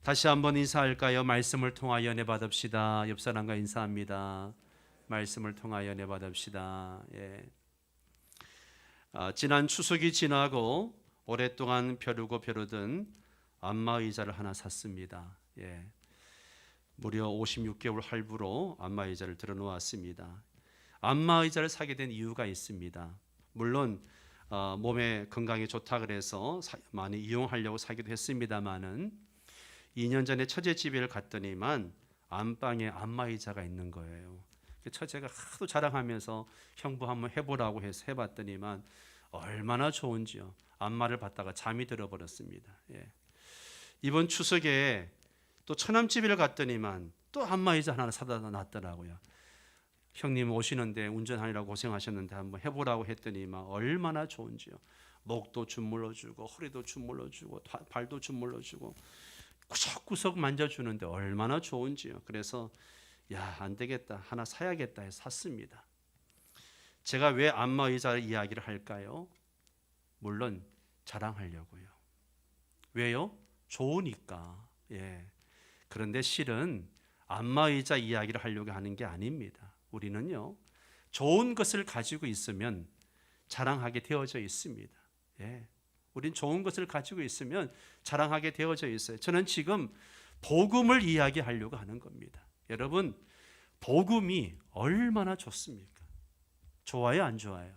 다시 한번 인사할까요? 말씀을 통하여 은혜 받읍시다. 옆 사람과 인사합니다. 말씀을 통하여 은혜 받읍시다. 지난 추석이 지나고 오랫동안 벼르고 벼르던 안마의자를 하나 샀습니다. 무려 56개월 할부로 안마의자를 들어놓았습니다. 안마의자를 사게 된 이유가 있습니다. 물론 몸에 건강에 좋다 그래서 많이 이용하려고 사기도 했습니다만은 2년 전에 처제 집에 갔더니만 안방에 안마의자가 있는 거예요. 처제가 하도 자랑하면서 형부 한번 해보라고 해서 해봤더니만 얼마나 좋은지요. 안마를 받다가 잠이 들어버렸습니다. 이번 추석에 또 처남집에 갔더니만 또 안마의자 하나 사다 놨더라고요. 형님 오시는데 운전하느라고 고생하셨는데 한번 해보라고 했더니만 얼마나 좋은지요. 목도 주물러주고 허리도 주물러주고 발도 주물러주고 구석구석 만져주는데 얼마나 좋은지요. 그래서 안 되겠다, 하나 사야겠다 해서 샀습니다. 제가 왜 안마의자 이야기를 할까요? 물론 자랑하려고요. 왜요? 좋으니까. 그런데 실은 안마의자 이야기를 하려고 하는 게 아닙니다. 우리는요, 좋은 것을 가지고 있으면 자랑하게 되어져 있습니다. 우린 좋은 것을 가지고 있으면 자랑하게 되어져 있어요. 저는 지금 복음을 이야기하려고 하는 겁니다. 여러분, 복음이 얼마나 좋습니까? 좋아요, 안 좋아요?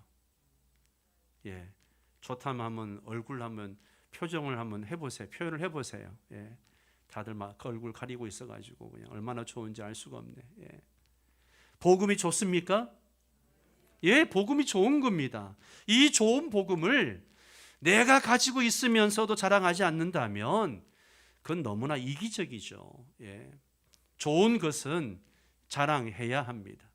좋다면 한번 얼굴 한번 표정을 한번 해보세요. 표현을 해보세요. 다들 막 얼굴 가리고 있어가지고 그냥 얼마나 좋은지 알 수가 없네. 복음이 좋습니까? 복음이 좋은 겁니다. 이 좋은 복음을 내가 가지고 있으면서도 자랑하지 않는다면 그건 너무나 이기적이죠. 좋은 것은 자랑해야 합니다.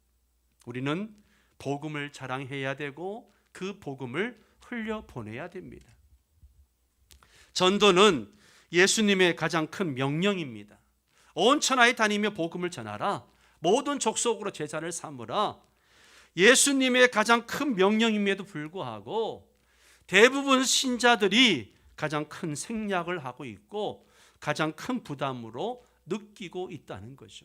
우리는 복음을 자랑해야 되고 그 복음을 흘려보내야 됩니다. 전도는 예수님의 가장 큰 명령입니다. 온 천하에 다니며 복음을 전하라. 모든 족속으로 제자를 삼으라. 예수님의 가장 큰 명령임에도 불구하고 대부분 신자들이 가장 큰 생략을 하고 있고 가장 큰 부담으로 느끼고 있다는 거죠.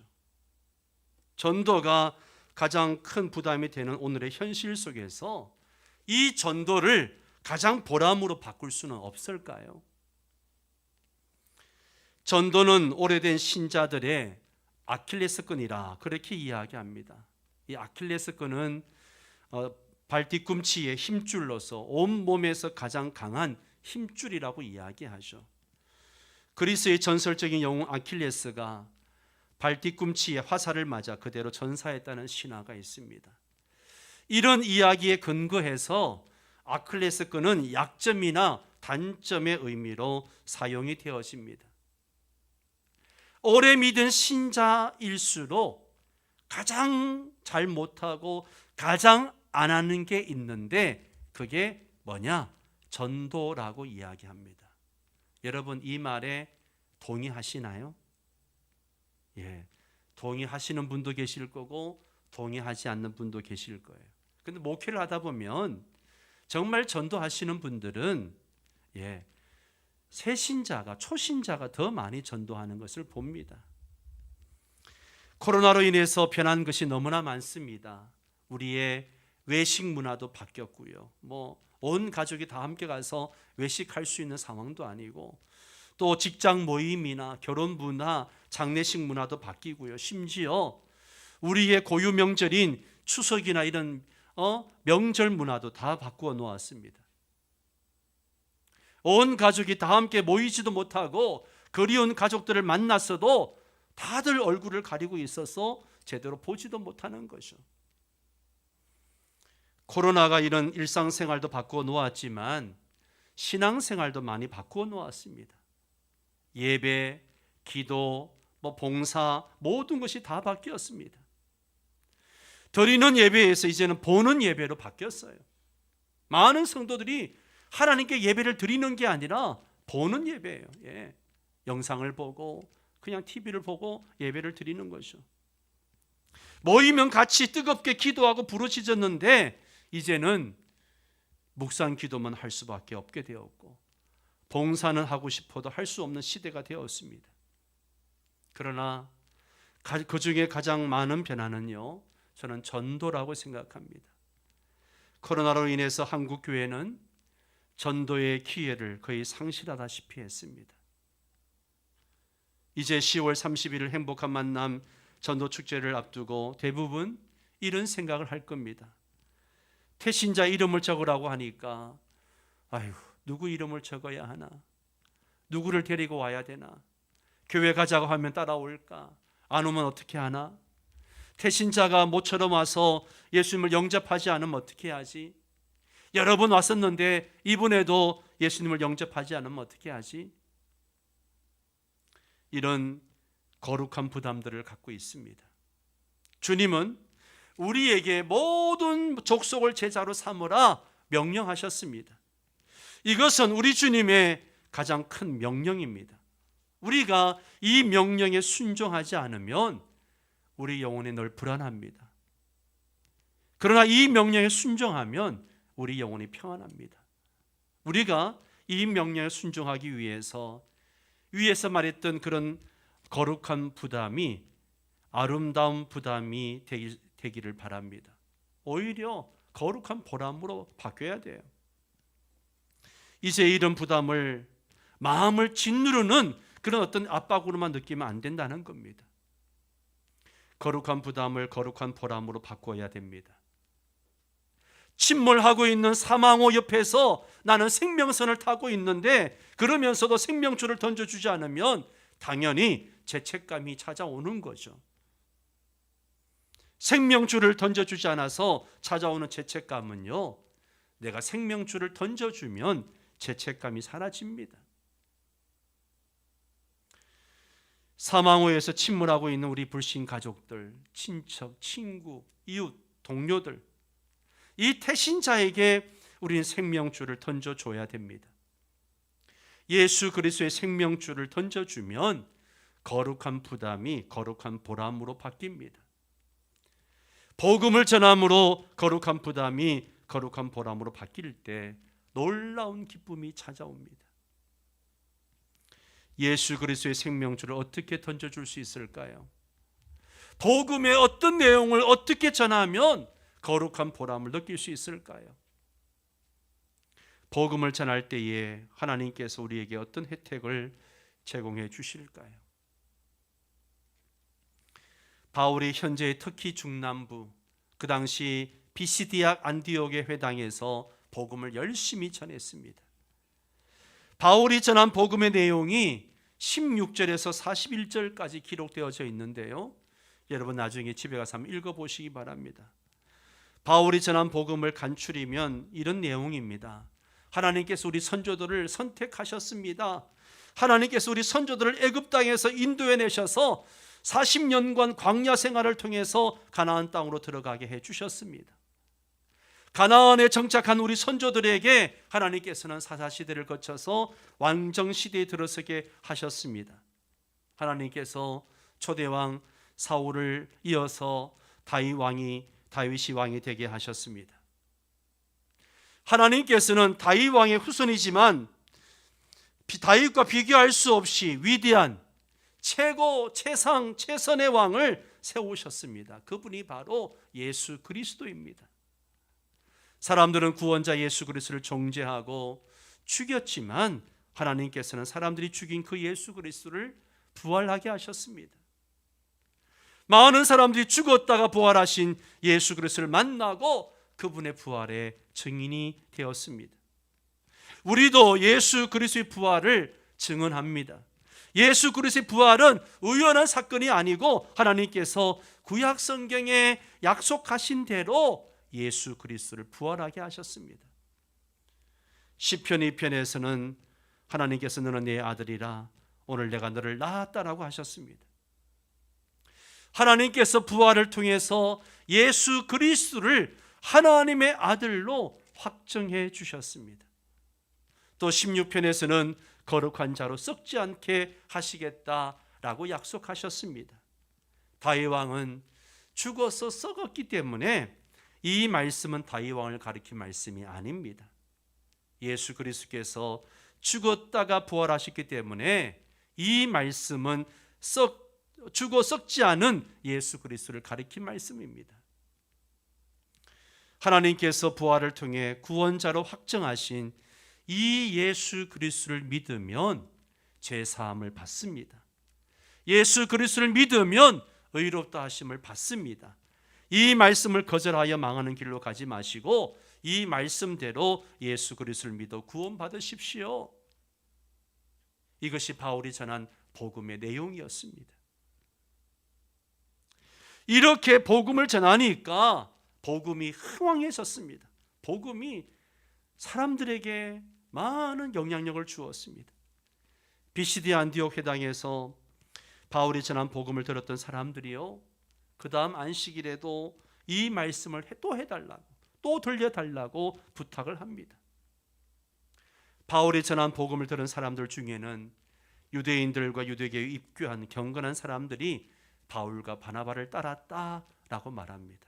전도가 가장 큰 부담이 되는 오늘의 현실 속에서 이 전도를 가장 보람으로 바꿀 수는 없을까요? 전도는 오래된 신자들의 아킬레스건이라 그렇게 이야기합니다. 이 아킬레스건은 발 뒤꿈치의 힘줄로서 온 몸에서 가장 강한 힘줄이라고 이야기하죠. 그리스의 전설적인 영웅 아킬레스가 발 뒤꿈치에 화살을 맞아 그대로 전사했다는 신화가 있습니다. 이런 이야기에 근거해서 아킬레스건은 약점이나 단점의 의미로 사용이 되어집니다. 오래 믿은 신자일수록 가장 잘 못하고 가장 안 하는 게 있는데 그게 뭐냐? 전도라고 이야기합니다. 여러분 이 말에 동의하시나요? 동의하시는 분도 계실 거고 동의하지 않는 분도 계실 거예요. 근데 목회를 하다 보면 정말 전도하시는 분들은 새신자가 초신자가 더 많이 전도하는 것을 봅니다. 코로나로 인해서 변한 것이 너무나 많습니다. 우리의 외식 문화도 바뀌었고요. 온 가족이 다 함께 가서 외식할 수 있는 상황도 아니고 또 직장 모임이나 결혼 문화, 장례식 문화도 바뀌고요. 심지어 우리의 고유 명절인 추석이나 이런 명절 문화도 다 바꾸어 놓았습니다. 온 가족이 다 함께 모이지도 못하고 그리운 가족들을 만났어도 다들 얼굴을 가리고 있어서 제대로 보지도 못하는 것이죠. 코로나가 이런 일상생활도 바꾸어 놓았지만 신앙생활도 많이 바꾸어 놓았습니다. 예배, 기도, 봉사 모든 것이 다 바뀌었습니다. 드리는 예배에서 이제는 보는 예배로 바뀌었어요. 많은 성도들이 하나님께 예배를 드리는 게 아니라 보는 예배예요. 영상을 보고 그냥 TV를 보고 예배를 드리는 거죠. 모이면 같이 뜨겁게 기도하고 부르짖었는데 이제는 묵상 기도만 할 수밖에 없게 되었고 봉사는 하고 싶어도 할 수 없는 시대가 되었습니다. 그러나 그 중에 가장 많은 변화는요, 저는 전도라고 생각합니다. 코로나로 인해서 한국 교회는 전도의 기회를 거의 상실하다시피 했습니다. 이제 10월 30일 행복한 만남 전도 축제를 앞두고 대부분 이런 생각을 할 겁니다. 태신자 이름을 적으라고 하니까 아이고, 누구 이름을 적어야 하나? 누구를 데리고 와야 되나? 교회 가자고 하면 따라올까? 안 오면 어떻게 하나? 태신자가 모처럼 와서 예수님을 영접하지 않으면 어떻게 하지? 여러 번 왔었는데 이번에도 예수님을 영접하지 않으면 어떻게 하지? 이런 거룩한 부담들을 갖고 있습니다. 주님은 우리에게 모든 족속을 제자로 삼으라 명령하셨습니다. 이것은 우리 주님의 가장 큰 명령입니다. 우리가 이 명령에 순종하지 않으면 우리 영혼이 늘 불안합니다. 그러나 이 명령에 순종하면 우리 영혼이 평안합니다. 우리가 이 명령에 순종하기 위해서 위에서 말했던 그런 거룩한 부담이 아름다운 부담이 되기를 바랍니다. 오히려 거룩한 보람으로 바뀌어야 돼요. 이제 이런 부담을 마음을 짓누르는 그런 어떤 압박으로만 느끼면 안 된다는 겁니다. 거룩한 부담을 거룩한 보람으로 바꿔야 됩니다. 침몰하고 있는 사망호 옆에서 나는 생명선을 타고 있는데 그러면서도 생명줄을 던져주지 않으면 당연히 죄책감이 찾아오는 거죠. 생명줄을 던져주지 않아서 찾아오는 죄책감은요, 내가 생명줄을 던져주면 죄책감이 사라집니다. 사망호에서 침몰하고 있는 우리 불신 가족들, 친척, 친구, 이웃, 동료들, 이 태신자에게 우리는 생명줄을 던져줘야 됩니다. 예수 그리스도의 생명줄을 던져주면 거룩한 부담이 거룩한 보람으로 바뀝니다. 복음을 전함으로 거룩한 부담이 거룩한 보람으로 바뀔 때 놀라운 기쁨이 찾아옵니다. 예수 그리스도의 생명줄을 어떻게 던져줄 수 있을까요? 복음의 어떤 내용을 어떻게 전하면 거룩한 보람을 느낄 수 있을까요? 복음을 전할 때에 하나님께서 우리에게 어떤 혜택을 제공해 주실까요? 바울이 현재 터키 중남부, 그 당시 비시디악 안디옥의 회당에서 복음을 열심히 전했습니다. 바울이 전한 복음의 내용이 16절에서 41절까지 기록되어져 있는데요, 여러분 나중에 집에 가서 한번 읽어보시기 바랍니다. 바울이 전한 복음을 간추리면 이런 내용입니다. 하나님께서 우리 선조들을 선택하셨습니다. 하나님께서 우리 선조들을 애굽 땅에서 인도해 내셔서 40년간 광야 생활을 통해서 가나안 땅으로 들어가게 해 주셨습니다. 가나안에 정착한 우리 선조들에게 하나님께서는 사사시대를 거쳐서 왕정시대에 들어서게 하셨습니다. 하나님께서 초대왕 사울을 이어서 다윗이 왕이 되게 하셨습니다. 하나님께서는 다윗 왕의 후손이지만 다윗과 비교할 수 없이 위대한 최고 최상 최선의 왕을 세우셨습니다. 그분이 바로 예수 그리스도입니다. 사람들은 구원자 예수 그리스도를 정죄하고 죽였지만 하나님께서는 사람들이 죽인 그 예수 그리스도를 부활하게 하셨습니다. 많은 사람들이 죽었다가 부활하신 예수 그리스도를 만나고 그분의 부활의 증인이 되었습니다. 우리도 예수 그리스도의 부활을 증언합니다. 예수 그리스도의 부활은 우연한 사건이 아니고 하나님께서 구약 성경에 약속하신 대로 예수 그리스도를 부활하게 하셨습니다. 시편 2편에서는 하나님께서 너는 내 아들이라 오늘 내가 너를 낳았다라고 하셨습니다. 하나님께서 부활을 통해서 예수 그리스도를 하나님의 아들로 확정해 주셨습니다. 또 16편에서는 거룩한 자로 썩지 않게 하시겠다라고 약속하셨습니다. 다윗 왕은 죽어서 썩었기 때문에 이 말씀은 다윗 왕을 가리킨 말씀이 아닙니다. 예수 그리스도께서 죽었다가 부활하셨기 때문에 이 말씀은 죽어 썩지 않은 예수 그리스도를 가리킨 말씀입니다. 하나님께서 부활을 통해 구원자로 확정하신 이 예수 그리스도를 믿으면 죄 사함을 받습니다. 예수 그리스도를 믿으면 의롭다 하심을 받습니다. 이 말씀을 거절하여 망하는 길로 가지 마시고 이 말씀대로 예수 그리스도를 믿어 구원 받으십시오. 이것이 바울이 전한 복음의 내용이었습니다. 이렇게 복음을 전하니까 복음이 흥왕해졌습니다. 복음이 사람들에게 많은 영향력을 주었습니다. 비시디 안디옥 회당에서 바울이 전한 복음을 들었던 사람들이요, 그 다음 안식일에도 이 말씀을 또 해달라고, 또 들려달라고 부탁을 합니다. 바울이 전한 복음을 들은 사람들 중에는 유대인들과 유대교에 입교한 경건한 사람들이 바울과 바나바를 따랐다라고 말합니다.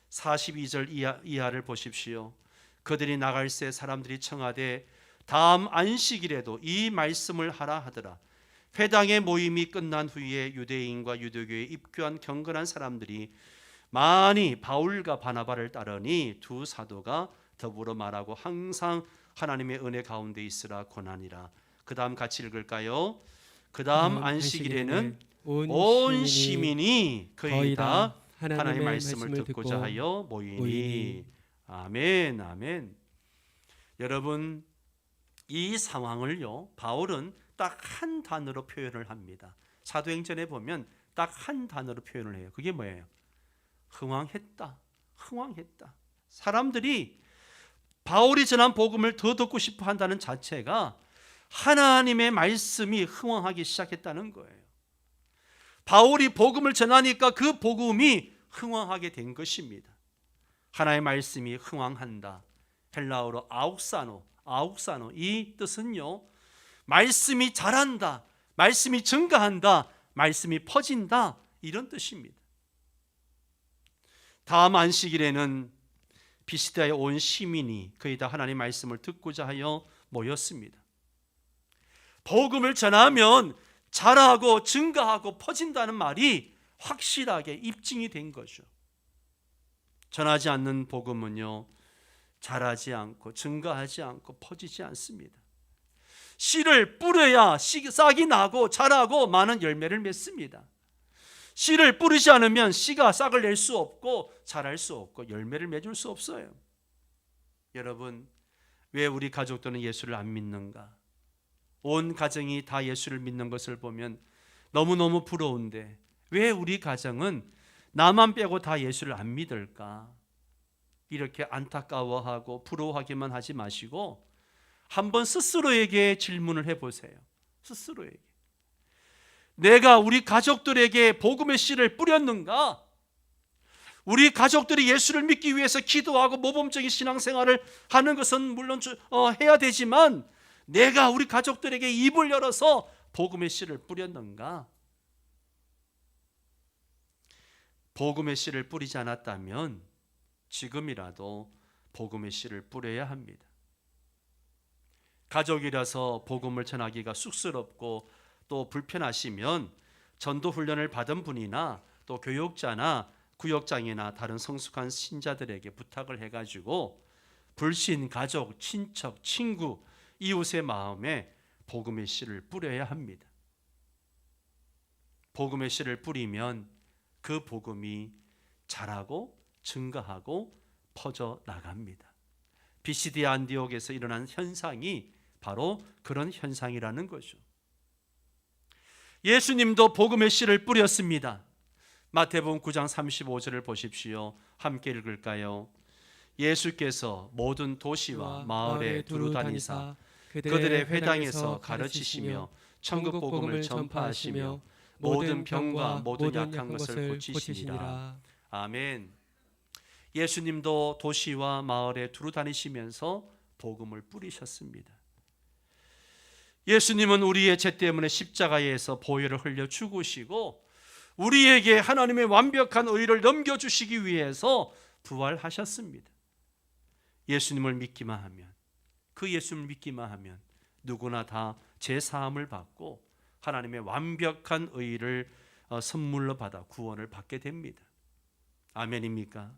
42절 이하를 보십시오. 그들이 나갈 새 사람들이 청하되 다음 안식일에도 이 말씀을 하라 하더라. 회당의 모임이 끝난 후에 유대인과 유대교에 입교한 경건한 사람들이 많이 바울과 바나바를 따르니 두 사도가 더불어 말하고 항상 하나님의 은혜 가운데 있으라 권하니라. 그 다음 같이 읽을까요? 그 다음 안식일에는 온 시민이 거의 다 하나님의 말씀을 듣고자 하여 모이니. 아멘, 아멘. 여러분, 이 상황을요, 바울은 딱 한 단어로 표현을 합니다. 사도행전에 보면 딱 한 단어로 표현을 해요. 그게 뭐예요? 흥왕했다. 흥왕했다. 사람들이 바울이 전한 복음을 더 듣고 싶어 한다는 자체가 하나님의 말씀이 흥왕하기 시작했다는 거예요. 바울이 복음을 전하니까 그 복음이 흥왕하게 된 것입니다. 하나님의 말씀이 흥왕한다. 헬라어로 아욱사노 이 뜻은요, 말씀이 자란다, 말씀이 증가한다, 말씀이 퍼진다, 이런 뜻입니다. 다음 안식일에는 비시다에 온 시민이 거의 다 하나님의 말씀을 듣고자 하여 모였습니다. 복음을 전하면 자라고 증가하고 퍼진다는 말이 확실하게 입증이 된 거죠. 전하지 않는 복음은요, 자라지 않고 증가하지 않고 퍼지지 않습니다. 씨를 뿌려야 싹이 나고 자라고 많은 열매를 맺습니다. 씨를 뿌리지 않으면 씨가 싹을 낼 수 없고 자랄 수 없고 열매를 맺을 수 없어요. 여러분, 왜 우리 가족들은 예수를 안 믿는가? 온 가정이 다 예수를 믿는 것을 보면 너무너무 부러운데 왜 우리 가정은 나만 빼고 다 예수를 안 믿을까? 이렇게 안타까워하고 부러워하기만 하지 마시고 한번 스스로에게 질문을 해보세요. 스스로에게. 내가 우리 가족들에게 복음의 씨를 뿌렸는가? 우리 가족들이 예수를 믿기 위해서 기도하고 모범적인 신앙생활을 하는 것은 물론 해야 되지만 내가 우리 가족들에게 입을 열어서 복음의 씨를 뿌렸는가? 복음의 씨를 뿌리지 않았다면 지금이라도 복음의 씨를 뿌려야 합니다. 가족이라서 복음을 전하기가 쑥스럽고 또 불편하시면 전도 훈련을 받은 분이나 또 교육자나 구역장이나 다른 성숙한 신자들에게 부탁을 해가지고 불신, 가족, 친척, 친구, 이웃의 마음에 복음의 씨를 뿌려야 합니다. 복음의 씨를 뿌리면 그 복음이 자라고 증가하고 퍼져 나갑니다. 비시디 안디옥에서 일어난 현상이 바로 그런 현상이라는 거죠. 예수님도 복음의 씨를 뿌렸습니다. 마태복음 9장 35절을 보십시오. 함께 읽을까요? 예수께서 모든 도시와 마을에 두루 다니사 그들의 회당에서 가르치시며 천국 복음을 전파하시며 모든 병과 모든 약한 것을 고치시니라. 아멘. 예수님도 도시와 마을에 두루 다니시면서 복음을 뿌리셨습니다. 예수님은 우리의 죄 때문에 십자가에서 보혈을 흘려 죽으시고 우리에게 하나님의 완벽한 의를 넘겨주시기 위해서 부활하셨습니다. 예수님을 믿기만 하면, 그 예수님을 믿기만 하면 누구나 다 죄 사함을 받고 하나님의 완벽한 의를 선물로 받아 구원을 받게 됩니다. 아멘입니까?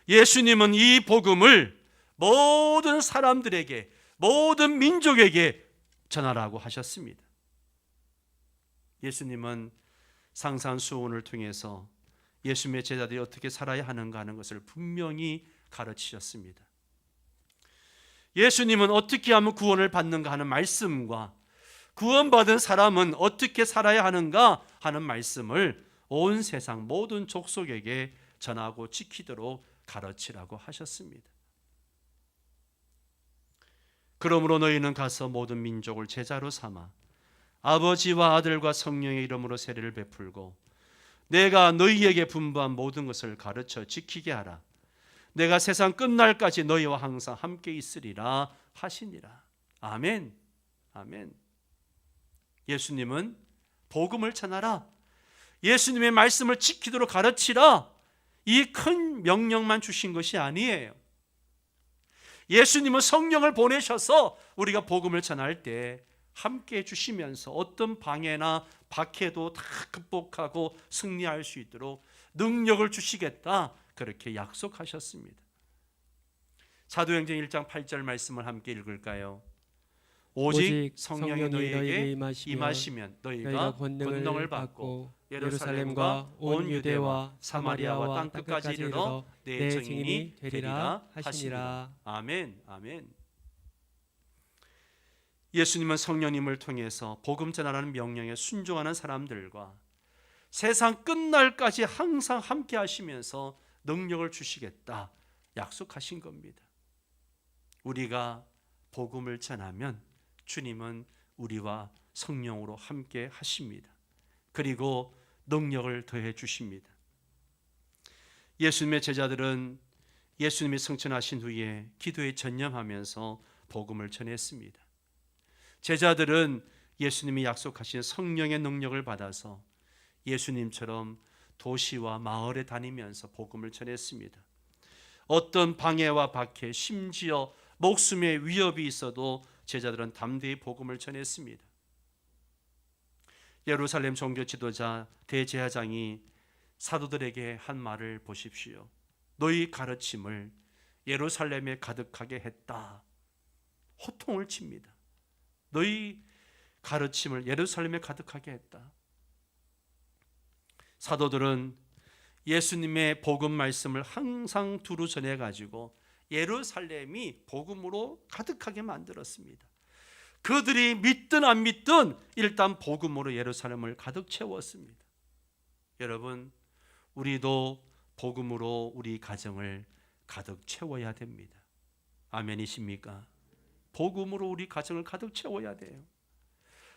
예수님은 이 복음을 모든 사람들에게, 모든 민족에게 전하라고 하셨습니다. 예수님은 상산수훈을 통해서 예수님의 제자들이 어떻게 살아야 하는가 하는 것을 분명히 가르치셨습니다. 예수님은 어떻게 하면 구원을 받는가 하는 말씀과 구원받은 사람은 어떻게 살아야 하는가 하는 말씀을 온 세상 모든 족속에게 전하고 지키도록 가르치라고 하셨습니다. 그러므로 너희는 가서 모든 민족을 제자로 삼아 아버지와 아들과 성령의 이름으로 세례를 베풀고 내가 너희에게 분부한 모든 것을 가르쳐 지키게 하라. 내가 세상 끝날까지 너희와 항상 함께 있으리라 하시니라. 아멘. 아멘. 예수님은 복음을 전하라, 예수님의 말씀을 지키도록 가르치라, 이 큰 명령만 주신 것이 아니에요. 예수님은 성령을 보내셔서 우리가 복음을 전할 때 함께 해주시면서 어떤 방해나 박해도 다 극복하고 승리할 수 있도록 능력을 주시겠다, 그렇게 약속하셨습니다. 사도행전 1장 8절 말씀을 함께 읽을까요? 오직 성령이 너희에게 임하시면 너희가 권능을 받고 예루살렘과 온 유대와 사마리아와 땅끝까지 이르러 내 증인이 되리라 하시니라. 아멘. 아멘. 예수님은 성령님을 통해서 복음 전하라는 명령에 순종하는 사람들과 세상 끝날까지 항상 함께 하시면서 능력을 주시겠다 약속하신 겁니다. 우리가 복음을 전하면 주님은 우리와 성령으로 함께 하십니다. 그리고 능력을 더해 주십니다. 예수님의 제자들은 예수님이 승천하신 후에 기도에 전념하면서 복음을 전했습니다. 제자들은 예수님이 약속하신 성령의 능력을 받아서 예수님처럼 도시와 마을에 다니면서 복음을 전했습니다. 어떤 방해와 박해, 심지어 목숨의 위협이 있어도 제자들은 담대히 복음을 전했습니다. 예루살렘 종교 지도자 대제사장이 사도들에게 한 말을 보십시오. 너희 가르침을 예루살렘에 가득하게 했다. 호통을 칩니다. 너희 가르침을 예루살렘에 가득하게 했다. 사도들은 예수님의 복음 말씀을 항상 두루 전해가지고 예루살렘이 복음으로 가득하게 만들었습니다. 그들이 믿든 안 믿든 일단 복음으로 예루살렘을 가득 채웠습니다. 여러분, 우리도 복음으로 우리 가정을 가득 채워야 됩니다. 아멘이십니까? 복음으로 우리 가정을 가득 채워야 돼요.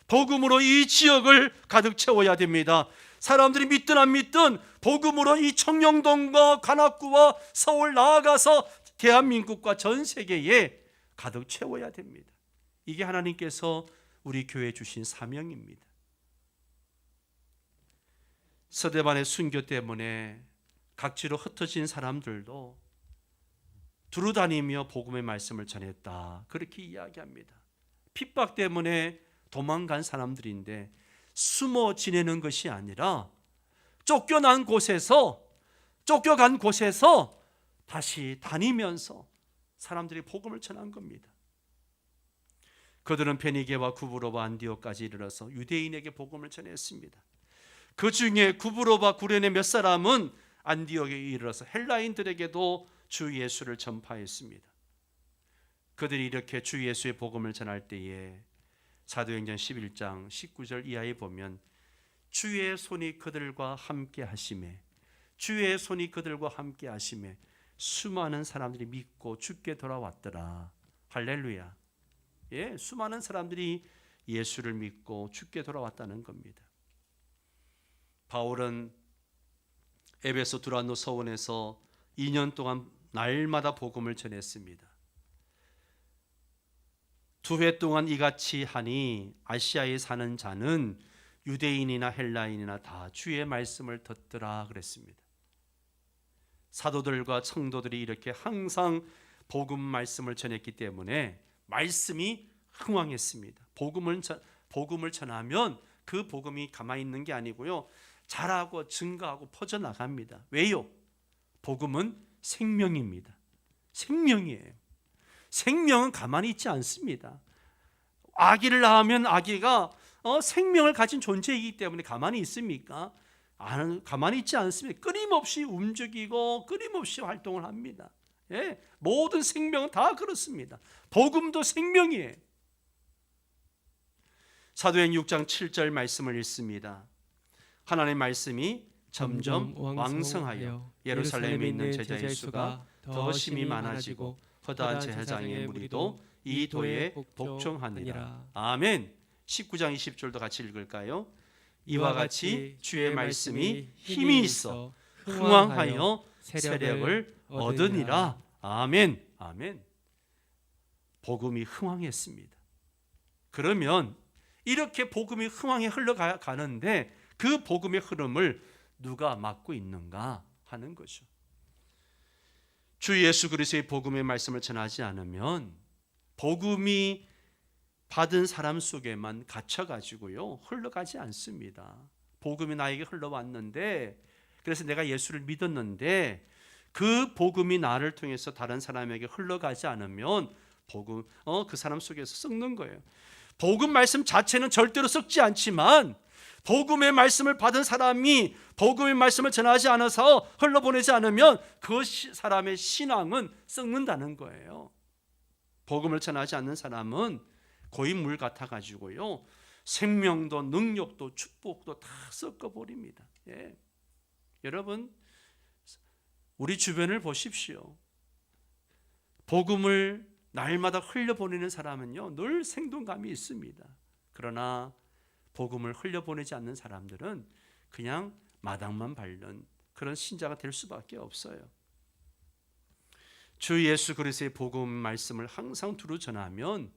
복음으로 이 지역을 가득 채워야 됩니다. 사람들이 믿든 안 믿든 복음으로 이 청룡동과 관악구와 서울 나아가서 대한민국과 전 세계에 가득 채워야 됩니다. 이게 하나님께서 우리 교회에 주신 사명입니다. 서대반의 순교 때문에 각지로 흩어진 사람들도 두루다니며 복음의 말씀을 전했다, 그렇게 이야기합니다. 핍박 때문에 도망간 사람들인데 숨어 지내는 것이 아니라 쫓겨간 곳에서 다시 다니면서 사람들이 복음을 전한 겁니다. 그들은 베니게와 구브로와 안디옥까지 이르러서 유대인에게 복음을 전했습니다. 그 중에 구브로와 구레네 몇 사람은 안디옥에 이르러서 헬라인들에게도 주 예수를 전파했습니다. 그들이 이렇게 주 예수의 복음을 전할 때에 사도행전 11장 19절 이하에 보면 주의 손이 그들과 함께 하심에, 주의 손이 그들과 함께 하심에 수많은 사람들이 믿고 주께 돌아왔더라. 할렐루야. 예, 수많은 사람들이 예수를 믿고 주께 돌아왔다는 겁니다. 바울은 에베소 두란노 서원에서 2년 동안 날마다 복음을 전했습니다. 2회 동안 이같이 하니 아시아에 사는 자는 유대인이나 헬라인이나 다 주의 말씀을 듣더라 그랬습니다. 사도들과 성도들이 이렇게 항상 복음 말씀을 전했기 때문에 말씀이 흥왕했습니다. 복음을 전하면 그 복음이 가만히 있는 게 아니고요, 자라고 증가하고 퍼져나갑니다. 왜요? 복음은 생명입니다. 생명이에요. 생명은 가만히 있지 않습니다. 아기를 낳으면 아기가 생명을 가진 존재이기 때문에 가만히 있습니까? 가만히 있지 않습니다. 끊임없이 움직이고 끊임없이 활동을 합니다. 예, 모든 생명은 다 그렇습니다. 복음도 생명이에요. 사도행 6장 7절 말씀을 읽습니다. 하나님의 말씀이 점점 왕성하여 예루살렘에 있는 제자의 수가 더 심히 많아지고 허다한 제사장의 무리도 이 도에 복종하니라. 아멘. 19장 20절도 같이 읽을까요? 이와 같이 주의 말씀이 힘이 있어 흥왕하여 세력을 얻으니라. 아멘. 아멘. 복음이 흥왕했습니다. 그러면 이렇게 복음이 흥왕에 흘러가는데 그 복음의 흐름을 누가 막고 있는가 하는 거죠. 주 예수 그리스도의 복음의 말씀을 전하지 않으면 복음이 받은 사람 속에만 갇혀가지고요 흘러가지 않습니다. 복음이 나에게 흘러왔는데, 그래서 내가 예수를 믿었는데 그 복음이 나를 통해서 다른 사람에게 흘러가지 않으면 복음 그 사람 속에서 썩는 거예요. 복음 말씀 자체는 절대로 썩지 않지만 복음의 말씀을 받은 사람이 복음의 말씀을 전하지 않아서 흘러보내지 않으면 그 사람의 신앙은 썩는다는 거예요. 복음을 전하지 않는 사람은 고인물 같아가지고요 생명도 능력도 축복도 다 섞어버립니다. 예. 여러분, 우리 주변을 보십시오. 복음을 날마다 흘려보내는 사람은요 늘 생동감이 있습니다. 그러나 복음을 흘려보내지 않는 사람들은 그냥 마당만 밟는 그런 신자가 될 수밖에 없어요. 주 예수 그리스도의 복음 말씀을 항상 두루 전하면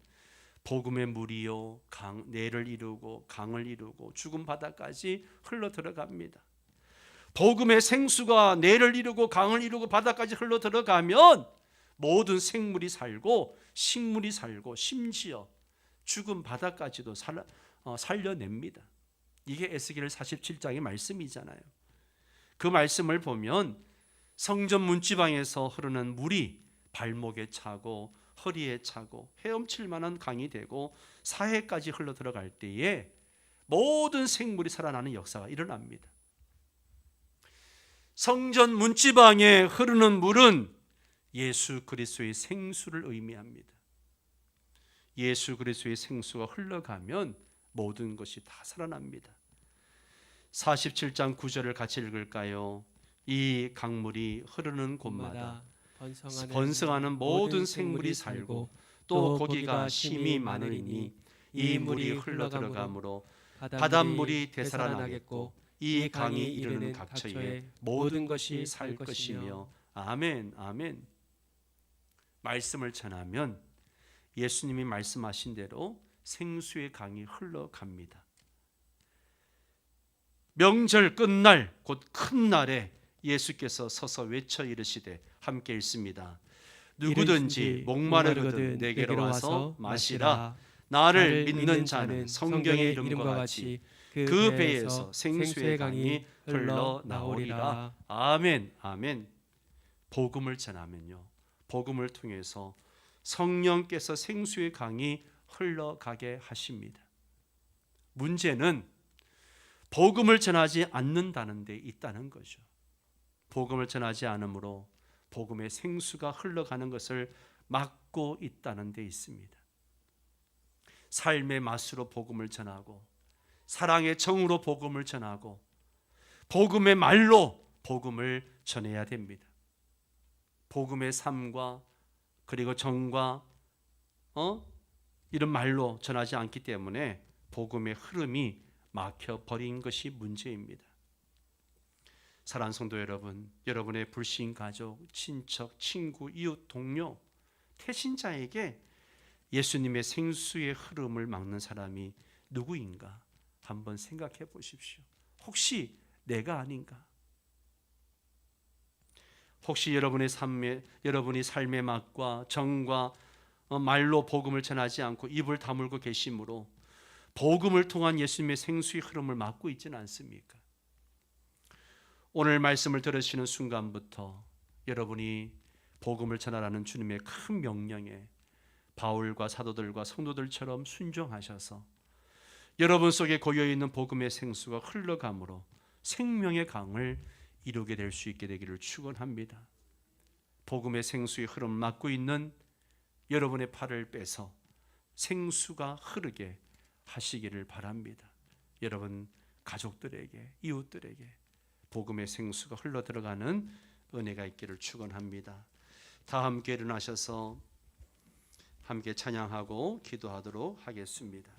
복음의 물이요 내를 이루고 강을 이루고 죽은 바다까지 흘러 들어갑니다. 복음의 생수가 내를 이루고 강을 이루고 바다까지 흘러 들어가면 모든 생물이 살고 식물이 살고 심지어 죽은 바다까지도 살려냅니다. 이게 에스겔 47장의 말씀이잖아요. 그 말씀을 보면 성전 문지방에서 흐르는 물이 발목에 차고 허리에 차고 헤엄칠 만한 강이 되고 사해까지 흘러 들어갈 때에 모든 생물이 살아나는 역사가 일어납니다. 성전 문지방에 흐르는 물은 예수 그리스도의 생수를 의미합니다. 예수 그리스도의 생수가 흘러가면 모든 것이 다 살아납니다. 47장 9절을 같이 읽을까요? 이 강물이 흐르는 곳마다 번성하는 모든 생물이 살고 또 고기가 심히 많으니 이 물이 흘러 들어가므로 바닷물이 되살아나겠고 이 강이 이르는 각처에 모든 것이 살 것이며. 아멘. 아멘. 말씀을 전하면 예수님이 말씀하신 대로 생수의 강이 흘러갑니다. 명절 끝날 곧 큰 날에 예수께서 서서 외쳐 이르시되 함께 읽습니다. 누구든지 목마르거든 내게로 와서 마시라. 나를 믿는 자는 성경의 이름과 같이 그 배에서 생수의 강이 흘러나오리라. 아멘. 아멘. 복음을 전하면요 복음을 통해서 성령께서 생수의 강이 흘러가게 하십니다. 문제는 복음을 전하지 않는다는 데 있다는 거죠. 복음을 전하지 않으므로 복음의 생수가 흘러가는 것을 막고 있다는 데 있습니다. 삶의 맛으로 복음을 전하고 사랑의 정으로 복음을 전하고 복음의 말로 복음을 전해야 됩니다. 복음의 삶과 그리고 정과 이런 말로 전하지 않기 때문에 복음의 흐름이 막혀버린 것이 문제입니다. 사랑하는 성도 여러분, 여러분의 불신 가족, 친척, 친구, 이웃, 동료, 태신자에게 예수님의 생수의 흐름을 막는 사람이 누구인가 한번 생각해 보십시오. 혹시 내가 아닌가? 혹시 여러분이 삶의 맛과 정과 말로 복음을 전하지 않고 입을 다물고 계심으로 복음을 통한 예수님의 생수의 흐름을 막고 있지는 않습니까? 오늘 말씀을 들으시는 순간부터 여러분이 복음을 전하라는 주님의 큰 명령에 바울과 사도들과 성도들처럼 순종하셔서 여러분 속에 고여있는 복음의 생수가 흘러감으로 생명의 강을 이루게 될 수 있게 되기를 축원합니다. 복음의 생수의 흐름을 막고 있는 여러분의 팔을 빼서 생수가 흐르게 하시기를 바랍니다. 여러분 가족들에게, 이웃들에게 복음의 생수가 흘러 들어가는 은혜가 있기를 축원합니다. 다 함께 일어나셔서 함께 찬양하고 기도하도록 하겠습니다.